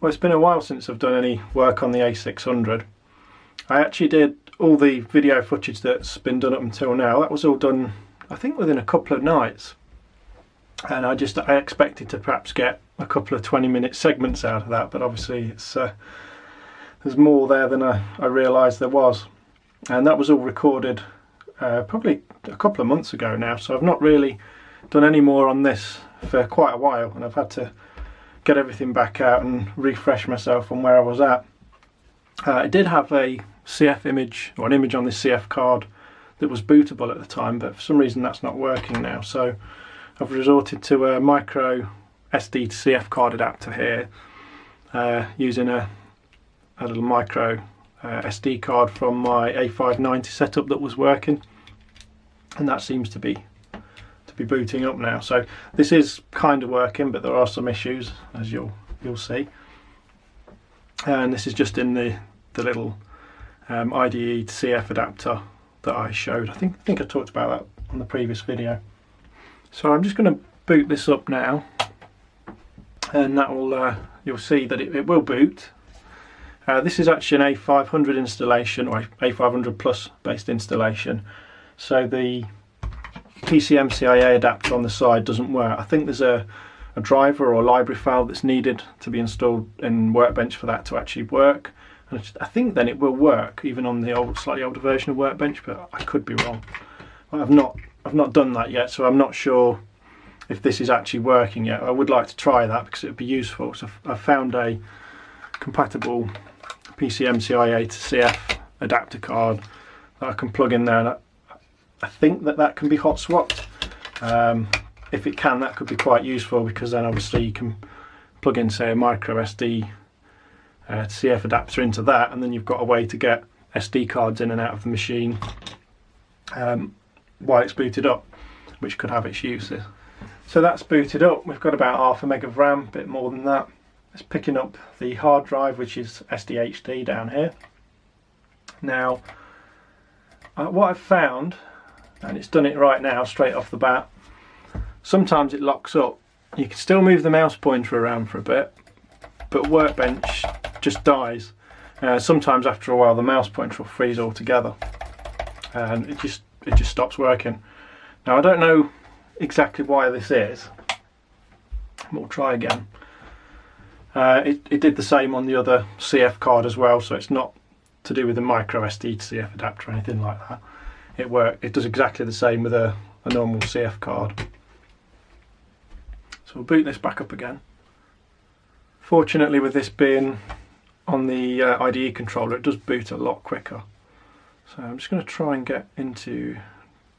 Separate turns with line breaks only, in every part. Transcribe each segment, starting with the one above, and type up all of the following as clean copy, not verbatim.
Well, it's been a while since I've done any work on the A600. I actually did all the video footage that's been done up until now. That was all done, I think, within a couple of nights. And I expected to perhaps get a couple of 20-minute segments out of that, but obviously there's more there than I realised there was. And that was all recorded probably a couple of months ago now, so I've not really done any more on this for quite a while, and I've had to get everything back out and refresh myself on where I was at. I did have a CF image, or an image on this CF card that was bootable at the time, but for some reason that's not working now, so I've resorted to a micro SD to CF card adapter here, using a little micro SD card from my A590 setup that was working, and that seems to be booting up now. So this is kind of working, but there are some issues, as you'll see. And this is just in the little IDE to CF adapter that I showed. I think I talked about that on the previous video. So I'm just going to boot this up now, and that will you'll see that it will boot. This is actually an A500 installation, or A500 Plus based installation, so the PCMCIA adapter on the side doesn't work. I think there's a driver or library file that's needed to be installed in Workbench for that to actually work, and I think then it will work even on the slightly older version of Workbench, but I could be wrong. I've not done that yet, so I'm not sure if this is actually working yet. I would like to try that because it would be useful. So I've found a compatible PCMCIA to CF adapter card that I can plug in there, and I think that can be hot swapped. If it can, that could be quite useful, because then obviously you can plug in, say, a micro SD CF adapter into that, and then you've got a way to get SD cards in and out of the machine while it's booted up, which could have its uses. So that's booted up. We've got about half a meg of RAM, a bit more than that. It's picking up the hard drive, which is SDHD down here. Now, what I've found, and it's done it right now straight off the bat, sometimes it locks up. You can still move the mouse pointer around for a bit, but Workbench just dies. Sometimes after a while the mouse pointer will freeze altogether, and it just stops working. Now I don't know exactly why this is. We'll try again. It did the same on the other CF card as well, so it's not to do with the micro SD to CF adapter or anything like that. It does exactly the same with a normal CF card. So we'll boot this back up again. Fortunately, with this being on the IDE controller, it does boot a lot quicker. So I'm just going to try and get into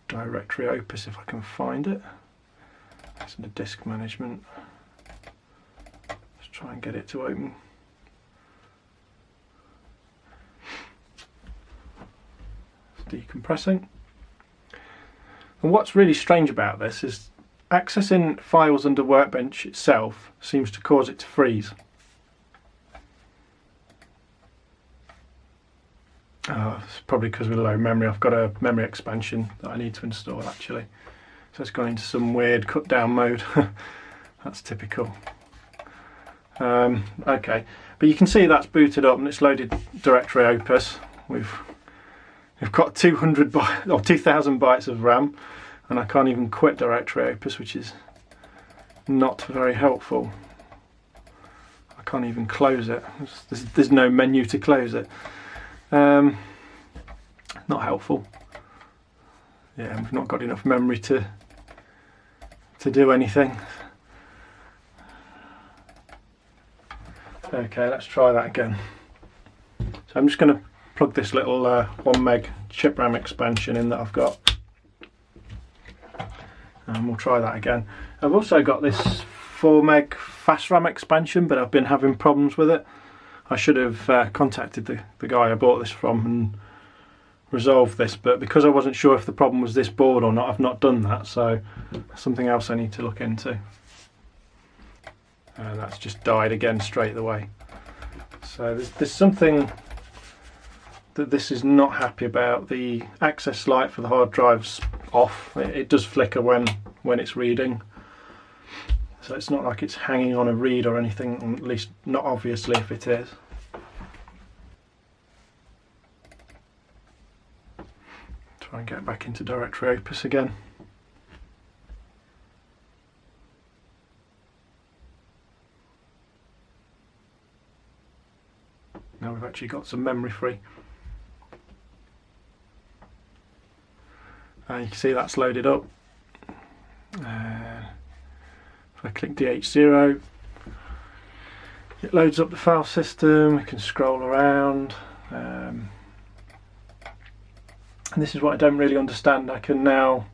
directory Opus if I can find it. It's under disk management. Let's try and get it to open. It's decompressing. And what's really strange about this is accessing files under Workbench itself seems to cause it to freeze. It's probably because we're low memory. I've got a memory expansion that I need to install actually. So it's gone into some weird cut down mode. That's typical. Okay, but you can see that's booted up and it's loaded directory Opus. We've got 2,000 bytes of RAM, and I can't even quit directory Opus, which is not very helpful. I can't even close it. There's no menu to close it. Not helpful. Yeah, we've not got enough memory to do anything. Okay, let's try that again. So I'm just going to plug this little 1 meg chip RAM expansion in that I've got, and we'll try that again. I've also got this 4 meg fast RAM expansion, but I've been having problems with it. I should have contacted the guy I bought this from and resolved this, but because I wasn't sure if the problem was this board or not, I've not done that, so something else I need to look into. And that's just died again straight away. So there's something that this is not happy about. The access light for the hard drive's off. It does flicker when it's reading. So it's not like it's hanging on a reed or anything, at least not obviously if it is. Try and get back into Directory Opus again. Now we've actually got some memory free. You can see that's loaded up. If I click DH0, it loads up the file system. We can scroll around. And this is what I don't really understand. I can now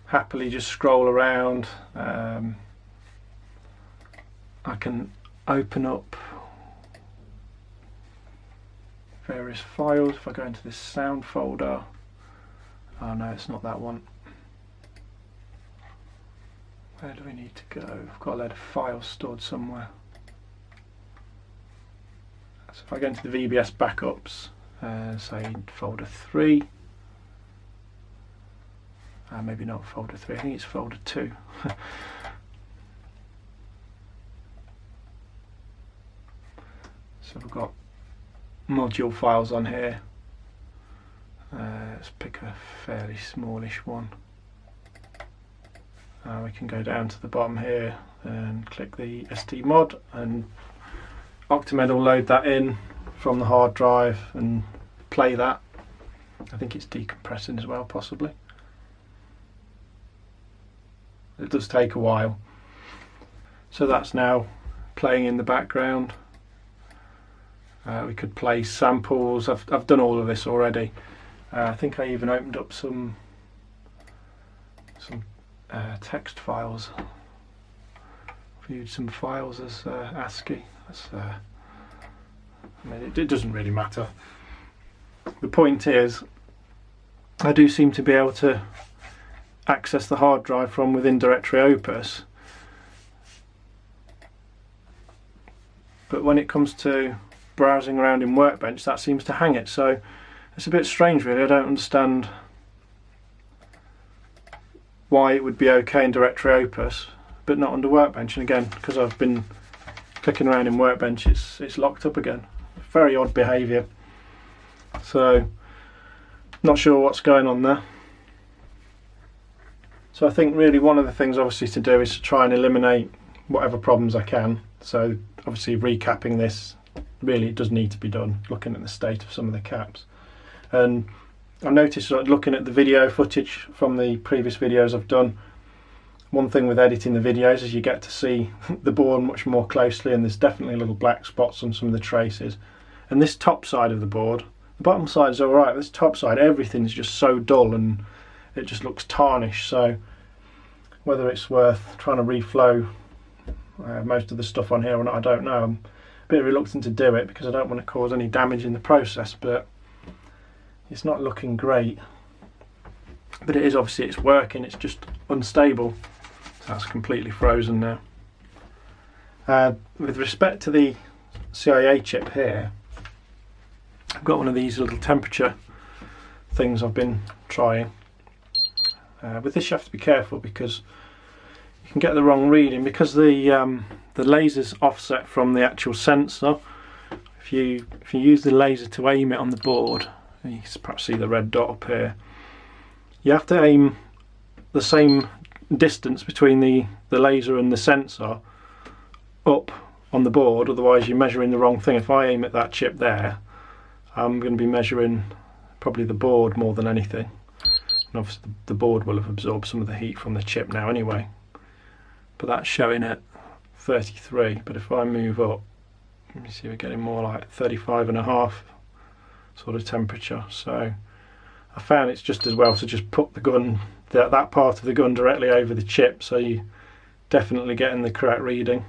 happily just scroll around. I can open up various files. If I go into this sound folder, oh no, it's not that one. Where do we need to go? I've got a load of files stored somewhere. So if I go into the VBS backups, say folder 3, maybe not folder 3, I think it's folder 2. So we've got module files on here. Let's pick a fairly smallish one. We can go down to the bottom here and click the SD mod, and Octamed will load that in from the hard drive and play that. I think it's decompressing as well, possibly. It does take a while. So that's now playing in the background. We could play samples. I've done all of this already. I think I even opened up some text files. Viewed some files as ASCII. That's, I mean, it doesn't really matter. The point is, I do seem to be able to access the hard drive from within Directory Opus, but when it comes to browsing around in Workbench, that seems to hang it. So it's a bit strange, really. I don't understand why it would be okay in Directory Opus but not under Workbench, and again, because I've been clicking around in Workbench, it's locked up again. Very odd behaviour. So not sure what's going on there. So I think really one of the things obviously to do is to try and eliminate whatever problems I can. So obviously recapping this, really it does need to be done, looking at the state of some of the caps. And I noticed, looking at the video footage from the previous videos I've done, one thing with editing the videos is you get to see the board much more closely, and there's definitely little black spots on some of the traces. And this top side of the board, the bottom side is alright, this top side, everything's just so dull and it just looks tarnished. So whether it's worth trying to reflow most of the stuff on here or not, I don't know. I'm a bit reluctant to do it because I don't want to cause any damage in the process, but it's not looking great. But it is, obviously it's working, it's just unstable. So that's completely frozen now. With respect to the CIA chip here, I've got one of these little temperature things I've been trying. With this you have to be careful because you can get the wrong reading, because the laser's offset from the actual sensor. If you use the laser to aim it on the board, you can perhaps see the red dot up here, you have to aim the same distance between the laser and the sensor up on the board, otherwise you're measuring the wrong thing. If I aim at that chip there, I'm going to be measuring probably the board more than anything. And obviously the board will have absorbed some of the heat from the chip now anyway. But that's showing at 33, but if I move up, let me see, we're getting more like 35.5 sort of temperature. So I found it's just as well to just put the gun, that part of the gun directly over the chip, so you definitely getting the correct reading.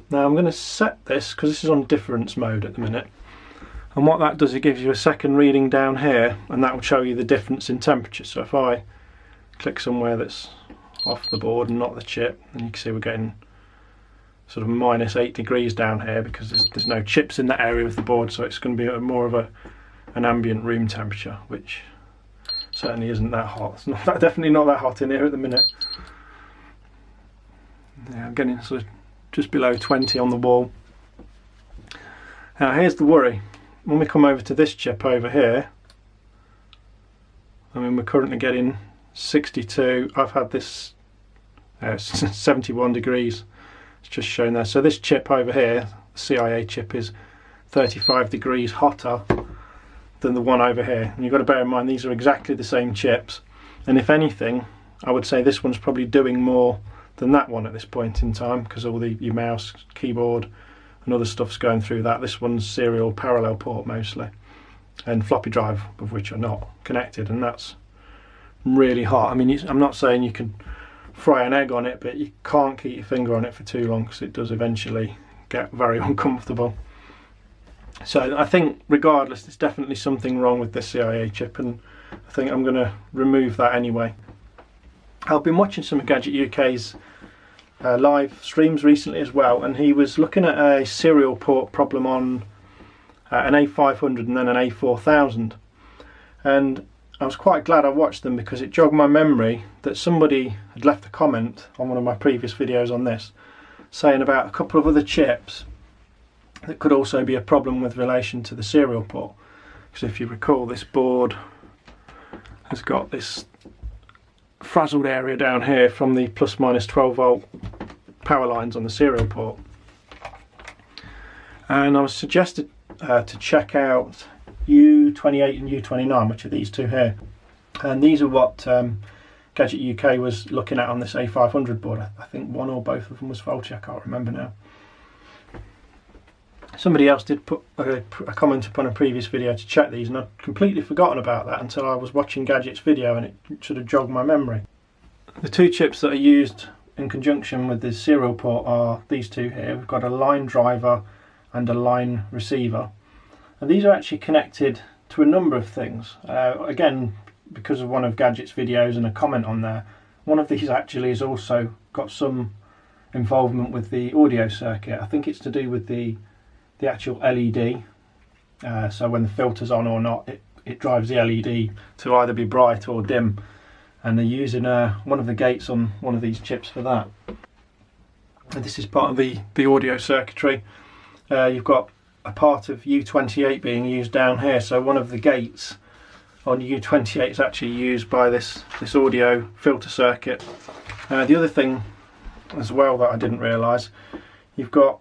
Now I'm going to set this, because this is on difference mode at the minute, and what that does, it gives you a second reading down here, and that will show you the difference in temperature. So if I click somewhere that's off the board and not the chip, and you can see we're getting sort of -8 degrees down here because there's no chips in that area of the board, so it's going to be more of an ambient room temperature, which certainly isn't that hot. It's definitely not that hot in here at the minute. Yeah, I'm getting sort of just below 20 on the wall. Now here's the worry. When we come over to this chip over here, I mean, we're currently getting 62. I've had this 71 degrees. It's just shown there. So this chip over here, the CIA chip, is 35 degrees hotter than the one over here. And you've got to bear in mind these are exactly the same chips. And if anything, I would say this one's probably doing more than that one at this point in time, because all your mouse, keyboard and other stuff's going through that. This one's serial parallel port mostly, and floppy drive, of which are not connected, and that's really hot. I mean, I'm not saying you can fry an egg on it, but you can't keep your finger on it for too long because it does eventually get very uncomfortable. So I think regardless, there's definitely something wrong with this CIA chip, and I think I'm going to remove that anyway. I've been watching some of Gadget UK's live streams recently as well, and he was looking at a serial port problem on an A500 and then an A4000, and I was quite glad I watched them because it jogged my memory that somebody had left a comment on one of my previous videos on this saying about a couple of other chips that could also be a problem with relation to the serial port. Because if you recall, this board has got this frazzled area down here from the plus minus 12 volt power lines on the serial port, and I was suggested to check out U28 and U29, which are these two here, and these are what Gadget UK was looking at on this A500 board. I think one or both of them was faulty, I can't remember now. Somebody else did put a comment up on a previous video to check these, and I'd completely forgotten about that until I was watching Gadget's video, and it sort of jogged my memory. The two chips that are used in conjunction with the serial port are these two here. We've got a line driver and a line receiver, and these are actually connected to a number of things. Again, because of one of Gadget's videos and a comment on there, one of these actually has also got some involvement with the audio circuit. I think it's to do with the actual LED, so when the filter's on or not, it drives the LED to either be bright or dim, and they're using one of the gates on one of these chips for that. And this is part of the audio circuitry. You've got a part of U28 being used down here, so one of the gates on U28 is actually used by this audio filter circuit. The other thing as well that I didn't realise, you've got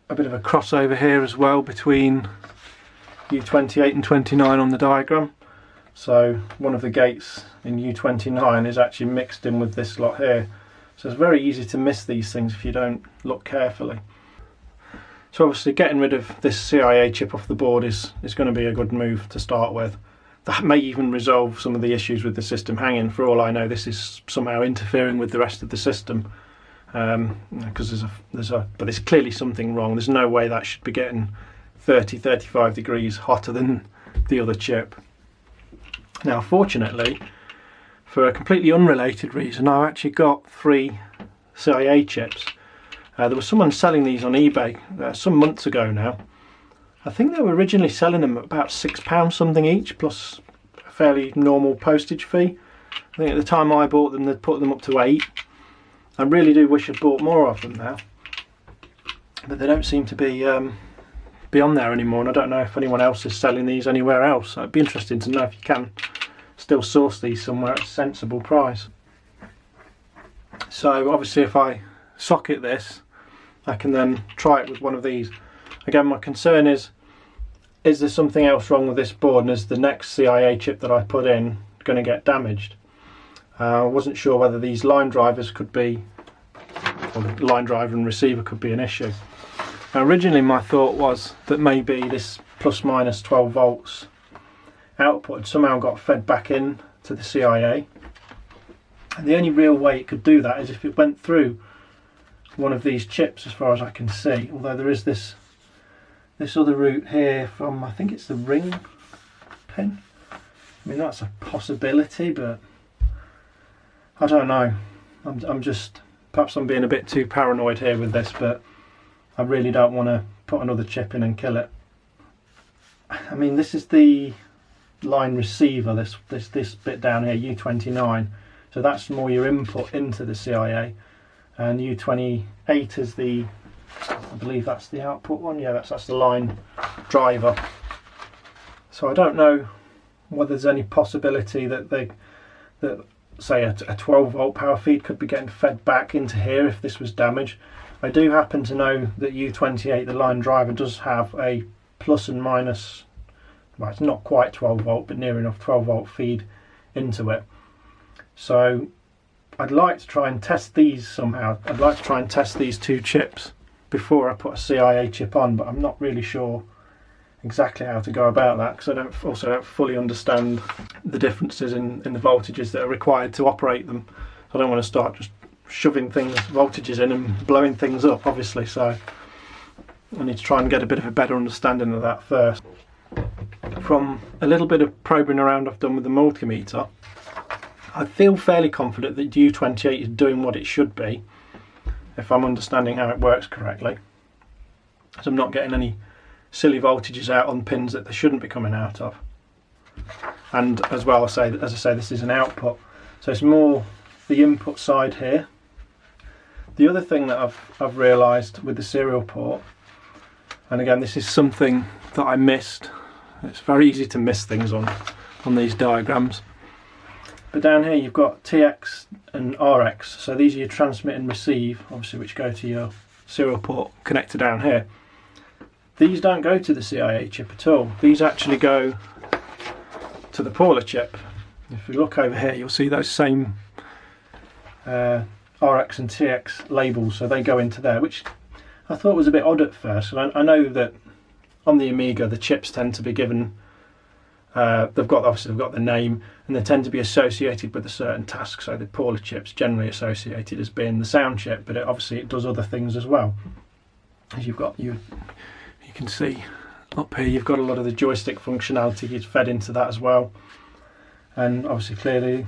a bit of a crossover here as well between U28 and 29 on the diagram. So one of the gates in U29 is actually mixed in with this lot here. So it's very easy to miss these things if you don't look carefully. So obviously getting rid of this CIA chip off the board is going to be a good move to start with. That may even resolve some of the issues with the system hanging. For all I know, this is somehow interfering with the rest of the system. Because but there's clearly something wrong. There's no way that should be getting 30-35 degrees hotter than the other chip. Now fortunately, for a completely unrelated reason, I actually got 3 CIA chips. There was someone selling these on eBay some months ago now. I think they were originally selling them at about £6 something each, plus a fairly normal postage fee. I think at the time I bought them, they'd put them up to 8. I really do wish I'd bought more of them now, but they don't seem to be on there anymore, and I don't know if anyone else is selling these anywhere else. So it'd be interesting to know if you can still source these somewhere at a sensible price. So obviously if I socket this, I can then try it with one of these. Again, my concern is there something else wrong with this board, and is the next CIA chip that I put in going to get damaged? I wasn't sure whether these line drivers could be, or the line driver and receiver could be an issue. Now originally my thought was that maybe this plus minus 12 volts output had somehow got fed back in to the CIA, and the only real way it could do that is if it went through one of these chips, as far as I can see, although there is this other route here from, I think it's the ring pin. I mean, that's a possibility, but I don't know. I'm just, perhaps I'm being a bit too paranoid here with this, but I really don't want to put another chip in and kill it. I mean, this is the line receiver, this bit down here, U29. So that's more your input into the CIA. and U28 is the, I believe that's the output one. Yeah, that's the line driver. So I don't know whether there's any possibility that say a 12 volt power feed could be getting fed back into here if this was damaged. I do happen to know that U28, the line driver, does have a plus and minus, well, it's not quite 12 volt but near enough 12 volt feed into it. So I'd like to try and test these somehow. I'd like to try and test these two chips before I put a CIA chip on, but I'm not really sure exactly how to go about that, because I don't fully understand the differences in the voltages that are required to operate them. I don't want to start just shoving voltages in and blowing things up, obviously, so I need to try and get a bit of a better understanding of that first. From a little bit of probing around I've done with the multimeter, I feel fairly confident that U28 is doing what it should be, if I'm understanding how it works correctly. So I'm not getting any silly voltages out on pins that they shouldn't be coming out of. And as well, as I say, this is an output, so it's more the input side here. The other thing that I've realised with the serial port, and again this is something that I missed, it's very easy to miss things on these diagrams, but down here you've got TX and RX, so these are your transmit and receive, obviously, which go to your serial port connector down here. These don't go to the CIA chip at all. These actually go to the Paula chip. If you look over here, you'll see those same RX and TX labels, so they go into there, which I thought was a bit odd at first. And I know that on the Amiga the chips tend to be given, they've got the name, and they tend to be associated with a certain task. So the Paula chip's generally associated as being the sound chip, but obviously it does other things as well. As you can see up here, you've got a lot of the joystick functionality is fed into that as well, and obviously clearly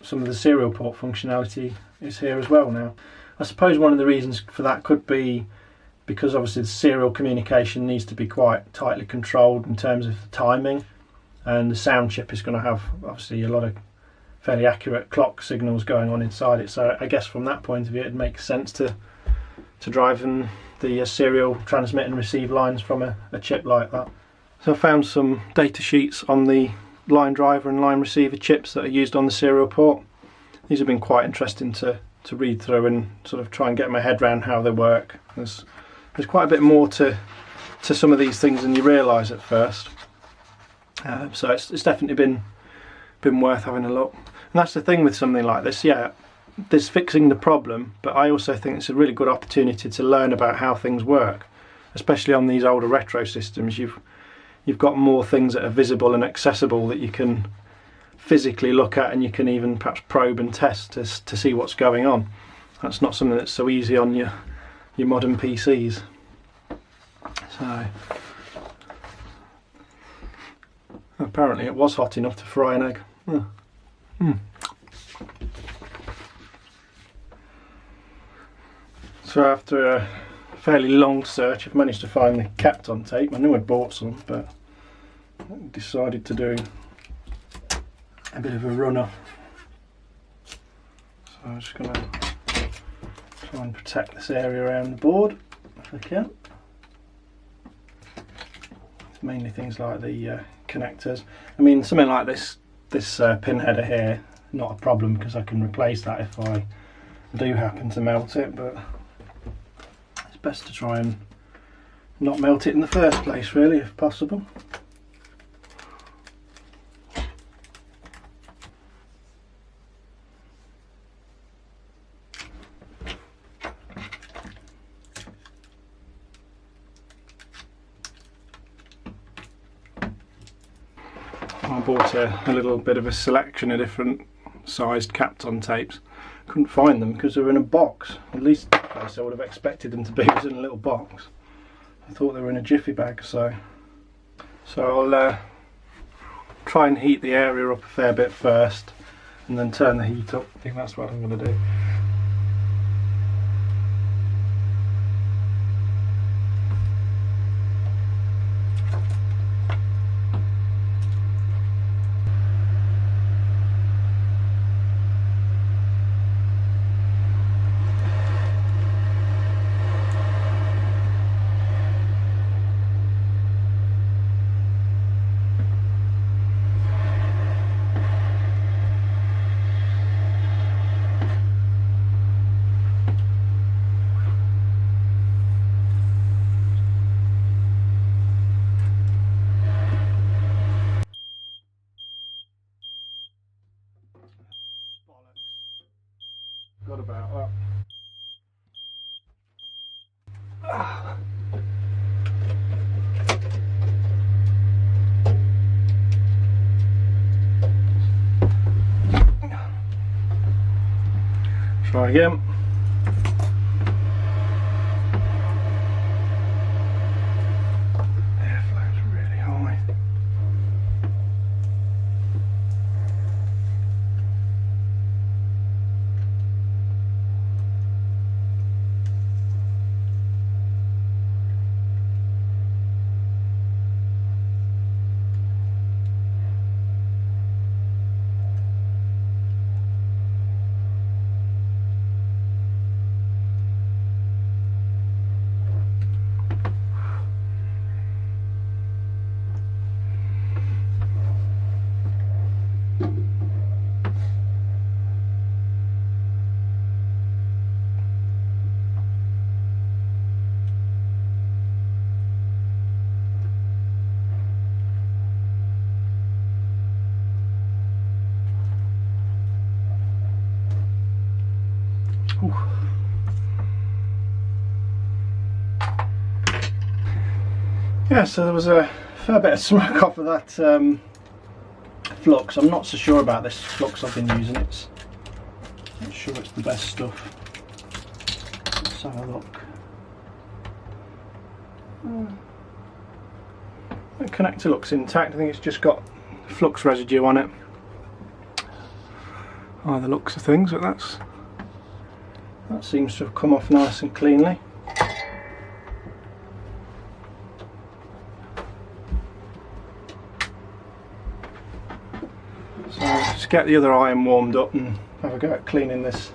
some of the serial port functionality is here as well now. I suppose one of the reasons for that could be because obviously the serial communication needs to be quite tightly controlled in terms of the timing, and the sound chip is going to have obviously a lot of fairly accurate clock signals going on inside it, so I guess from that point of view it makes sense to drive the serial transmit and receive lines from a chip like that. So I found some data sheets on the line driver and line receiver chips that are used on the serial port. These have been quite interesting to read through and sort of try and get my head around how they work. There's quite a bit more to some of these things than you realise at first. So it's definitely been worth having a look. And that's the thing with something like this, yeah, there's fixing the problem, but I also think it's a really good opportunity to learn about how things work, especially on these older retro systems. You've got more things that are visible and accessible that you can physically look at, and you can even perhaps probe and test to see what's going on. That's not something that's so easy on your modern PCs. So apparently it was hot enough to fry an egg. So after a fairly long search, I've managed to find the Kapton tape. I knew I'd bought some, but I decided to do a bit of a runner. So I'm just going to try and protect this area around the board if I can. It's mainly things like the connectors. I mean, something like this pin header here, not a problem because I can replace that if I do happen to melt it, but it's best to try and not melt it in the first place, really, if possible. I bought a little bit of a selection of different sized Kapton tapes. Couldn't find them because they were in a box. At least the place I would have expected them to be was in a little box. I thought they were in a jiffy bag, so I'll try and heat the area up a fair bit first and then turn the heat up. I think that's what I'm going to do. Try again. Airflow's really high. Ooh. Yeah, so there was a fair bit of smoke off of that flux. I'm not so sure about this flux I've been using. Not sure it's the best stuff. Let's have a look. The connector looks intact. I think it's just got flux residue on it. By the looks of things, but that seems to have come off nice and cleanly. So just get the other iron warmed up and have a go at cleaning this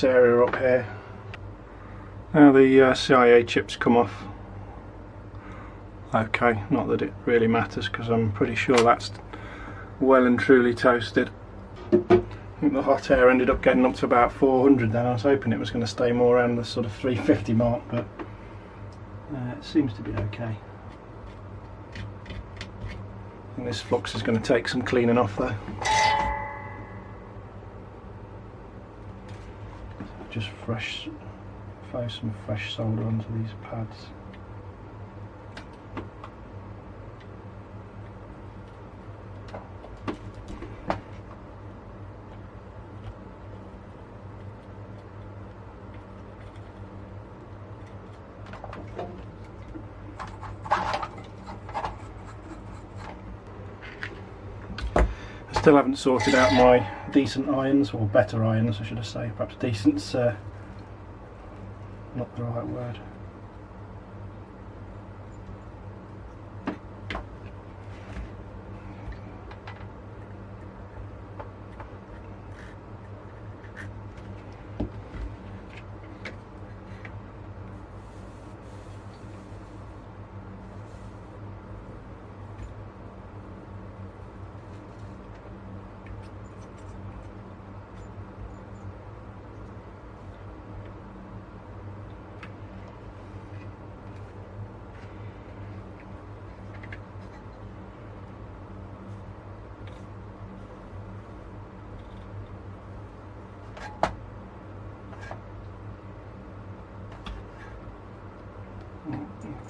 area up here. Now the CIA chips come off. Okay, not that it really matters because I'm pretty sure that's well and truly toasted. I think the hot air ended up getting up to about 400 then. I was hoping it was going to stay more around the sort of 350 mark, but it seems to be okay. I think this flux is going to take some cleaning off though. Just throw some fresh solder onto these pads. Still haven't sorted out my decent irons, or better irons I should say. Perhaps decent's not the right word.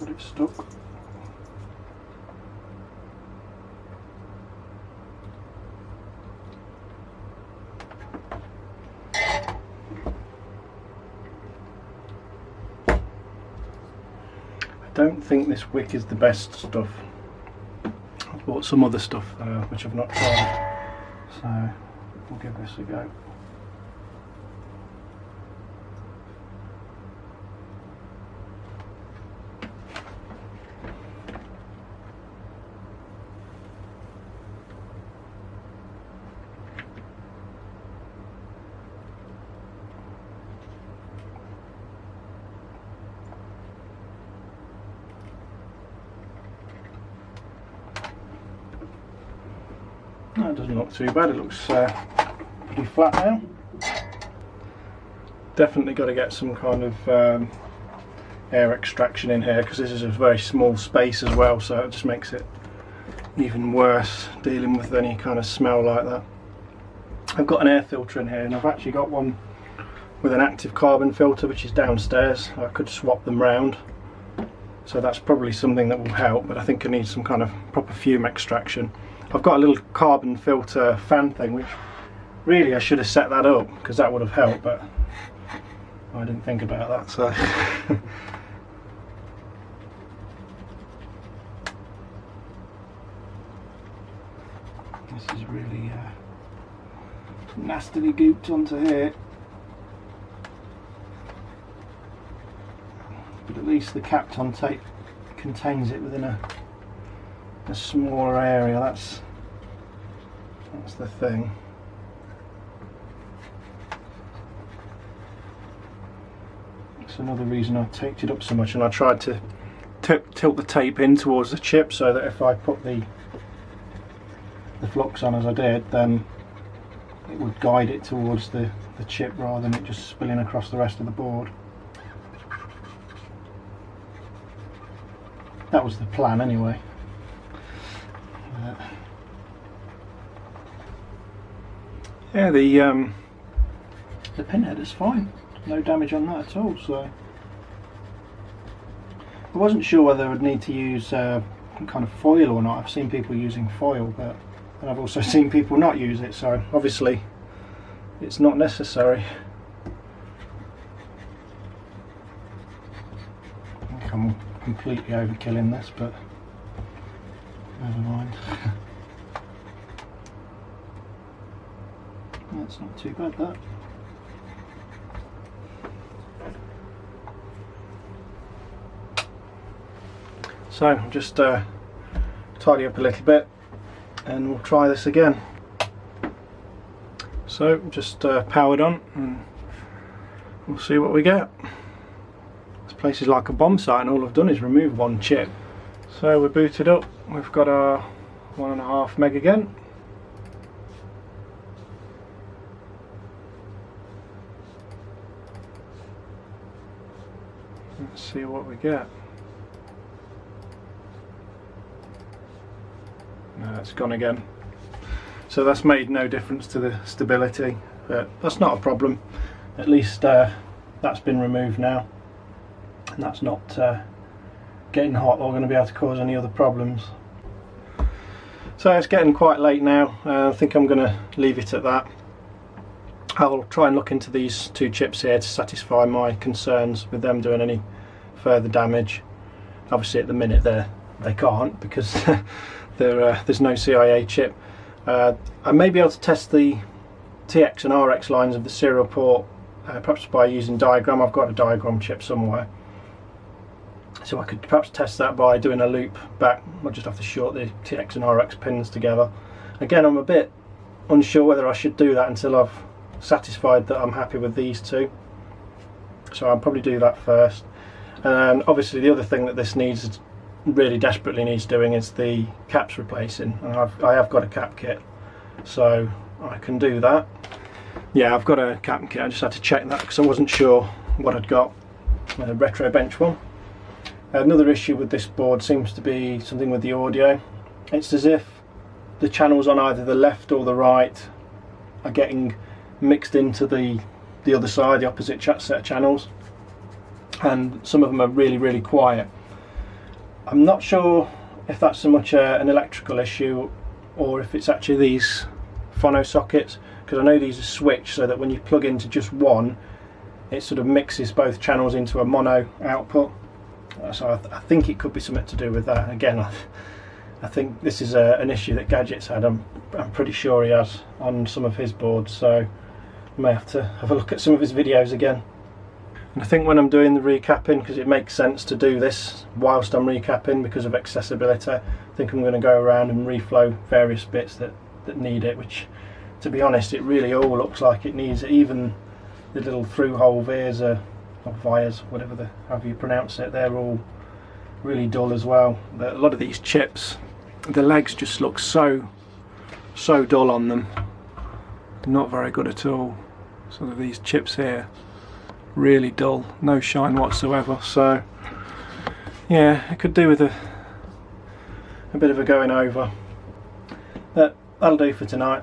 Got it stuck. I don't think this wick is the best stuff. I've bought some other stuff which I've not tried, so we'll give this a go. That doesn't look too bad, it looks pretty flat now. Definitely got to get some kind of air extraction in here because this is a very small space as well, so it just makes it even worse dealing with any kind of smell like that. I've got an air filter in here and I've actually got one with an active carbon filter which is downstairs. I could swap them round, so that's probably something that will help, but I think I need some kind of proper fume extraction. I've got a little carbon filter fan thing which Really, I should have set that up because that would have helped, but I didn't think about that. So this is really nastily gooped onto here, but at least the Kapton tape contains it within a smaller area. That's the thing. That's another reason I taped it up so much, and I tried to tilt the tape in towards the chip so that if I put the flux on as I did, then it would guide it towards the chip rather than it just spilling across the rest of the board. That was the plan anyway. Yeah, the pinhead is fine, no damage on that at all. So I wasn't sure whether I would need to use some kind of foil or not. I've seen people using foil, but and I've also seen people not use it, so obviously it's not necessary. I think I'm completely overkilling this, but never mind. That's not too bad, that. So just tidy up a little bit and we'll try this again. So just powered on and we'll see what we get. This place is like a bomb site and all I've done is remove one chip. So we're booted up, we've got our 1.5 meg again. Let's see what we get. No, it's gone again. So that's made no difference to the stability, but that's not a problem. At least that's been removed now, and that's not getting hot or going to be able to cause any other problems. So it's getting quite late now. I think I'm going to leave it at that. I'll try and look into these two chips here to satisfy my concerns with them doing any further damage. Obviously at the minute they can't because there's no CIA chip. I may be able to test the TX and RX lines of the serial port perhaps by using diagram. I've got a diagram chip somewhere, so I could perhaps test that by doing a loop back. I'll just have to short the TX and RX pins together. Again, I'm a bit unsure whether I should do that until I've satisfied that I'm happy with these two, so I'll probably do that first. And obviously the other thing that this needs, really desperately needs doing, is the caps replacing, and I have got a cap kit, so I can do that. Yeah, I've got a cap kit. I just had to check that because I wasn't sure what I'd got. A retro bench one. Another issue with this board seems to be something with the audio. It's as if the channels on either the left or the right are getting mixed into the other side, the opposite set of channels, and some of them are really quiet. I'm not sure if that's so much an electrical issue or if it's actually these phono sockets, because I know these are switched so that when you plug into just one, it sort of mixes both channels into a mono output. So I think it could be something to do with that. Again, I think this is an issue that Gadget's had. I'm pretty sure he has on some of his boards, so I may have to have a look at some of his videos again. And I think when I'm doing the recapping, because it makes sense to do this whilst I'm recapping because of accessibility, I think I'm going to go around and reflow various bits that need it, which, to be honest, it really all looks like it needs it. Even the little through-hole vias, or vias, however you pronounce it, they're all really dull as well. A lot of these chips, the legs just look so dull on them. Not very good at all. Some of these chips here, really dull, no shine whatsoever. So yeah, I could do with a bit of a going over. But that'll do for tonight.